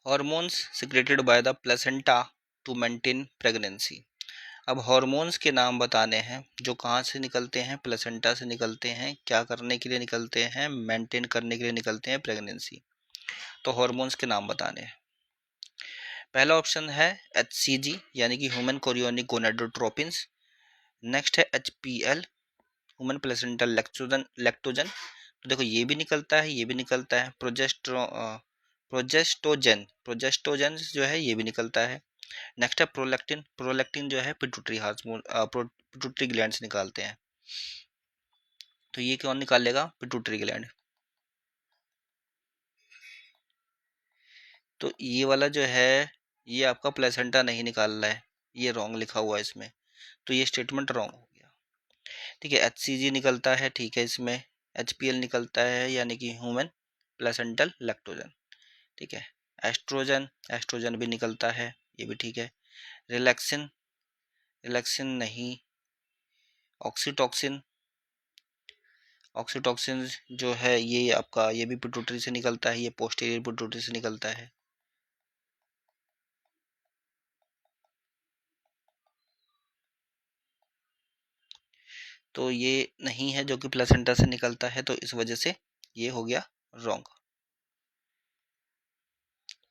Hormones secreted by the placenta to maintain pregnancy. अब hormones के नाम बताने हैं जो कहाँ से निकलते हैं, प्लेसेंटा से निकलते हैं। क्या करने के लिए निकलते हैं? मेंटेन करने के लिए निकलते हैं प्रेगनेंसी। तो हॉर्मोन्स के नाम बताने हैं। पहला ऑप्शन है HCG यानी कि ह्यूमन कोरियोनिक गोनाडोट्रोपिन्स। नेक्स्ट है HPL ह्यूमन प्लेसेंटल लैक्टोजन। तो देखो ये भी निकलता है, ये भी निकलता है। प्रोजेस्टोजेन जो है ये भी निकलता है। नेक्स्ट है प्रोलैक्टिन। प्रोलैक्टिन जो है पिट्यूटरी हार्मोन, पिट्यूटरी ग्लैंड से निकालते हैं। तो ये कौन निकाल लेगा? Pituitary gland. तो ये वाला जो है ये आपका प्लेसेंटा नहीं निकाल रहा है, ये रॉन्ग लिखा हुआ है इसमें। तो ये स्टेटमेंट रॉन्ग हो गया। ठीक है, HCG निकलता है, ठीक है, इसमें HPL निकलता है यानी कि ह्यूमन प्लेसेंटल लैक्टोजन। ठीक है, एस्ट्रोजन, एस्ट्रोजन भी निकलता है, ये भी ठीक है। रिलैक्सिन, रिलैक्सिन नहीं। ऑक्सीटॉक्सिन, ऑक्सीटॉक्सिन जो है ये आपका ये भी पिट्यूटरी से निकलता है, ये पोस्टीरियर पिट्यूटरी से निकलता है। तो ये नहीं है जो कि प्लेसेंटा से निकलता है, तो इस वजह से ये हो गया रॉन्ग,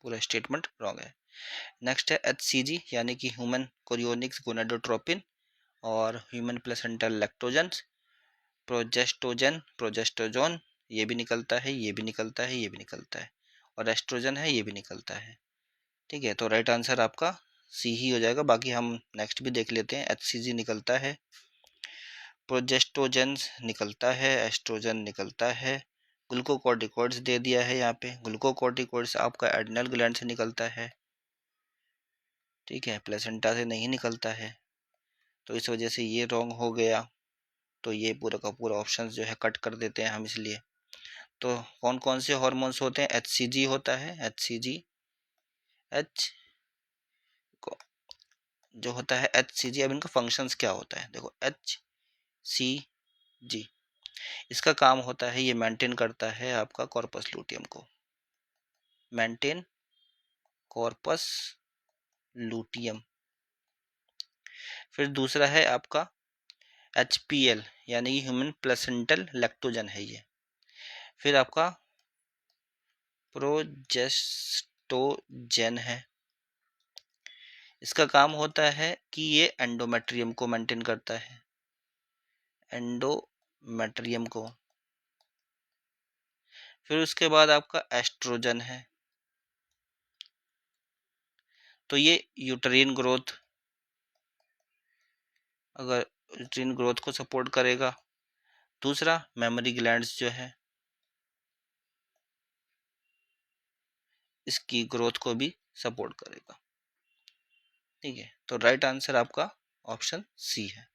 पूरा स्टेटमेंट रॉन्ग है। नेक्स्ट है HCG यानी कि ह्यूमन कोरियोनिक्स गोनाडोट्रोपिन और ह्यूमन प्लेसेंटल लैक्टोजन। प्रोजेस्टोजन, प्रोजेस्टोजोन ये भी निकलता है, ये भी निकलता है, ये भी निकलता है। और एस्ट्रोजन है, ये भी निकलता है। ठीक है, तो राइट आंसर आपका सी ही हो जाएगा। बाकी हम नेक्स्ट भी देख लेते हैं। HCG निकलता है, प्रोजेस्टोजेंस निकलता है, एस्ट्रोजन निकलता है। ग्लूकोकॉर्टिकॉइड्स दे दिया है यहाँ पे। ग्लूकोकॉर्टिकॉइड्स आपका एड्रिनल ग्लैंड से निकलता है। ठीक है, प्लेसेंटा से नहीं निकलता है, तो इस वजह से ये रॉन्ग हो गया। तो ये पूरा का पूरा ऑप्शन जो है कट कर देते हैं हम इसलिए। तो कौन कौन से हॉर्मोन्स होते हैं? HCG होता है, HCG एच जो होता है HCG। अब इनका फंक्शंस क्या होता है? देखो HCG इसका काम होता है, ये मेंटेन करता है आपका कॉर्पस लूटियम को, मेंटेन कॉर्पस लूटियम। फिर दूसरा है आपका HPL यानी कि ह्यूमन प्लेसेंटल लैक्टोजन है ये। फिर आपका प्रोजेस्टोजेन है, इसका काम होता है कि ये एंडोमेट्रियम को मेंटेन करता है, एंडोमेट्रियम को। फिर उसके बाद आपका एस्ट्रोजन है, तो ये यूट्रिन ग्रोथ, अगर यूट्रिन ग्रोथ को सपोर्ट करेगा। दूसरा मेमोरी ग्लैंड्स जो है इसकी ग्रोथ को भी सपोर्ट करेगा। ठीक है, तो राइट आंसर आपका ऑप्शन सी है।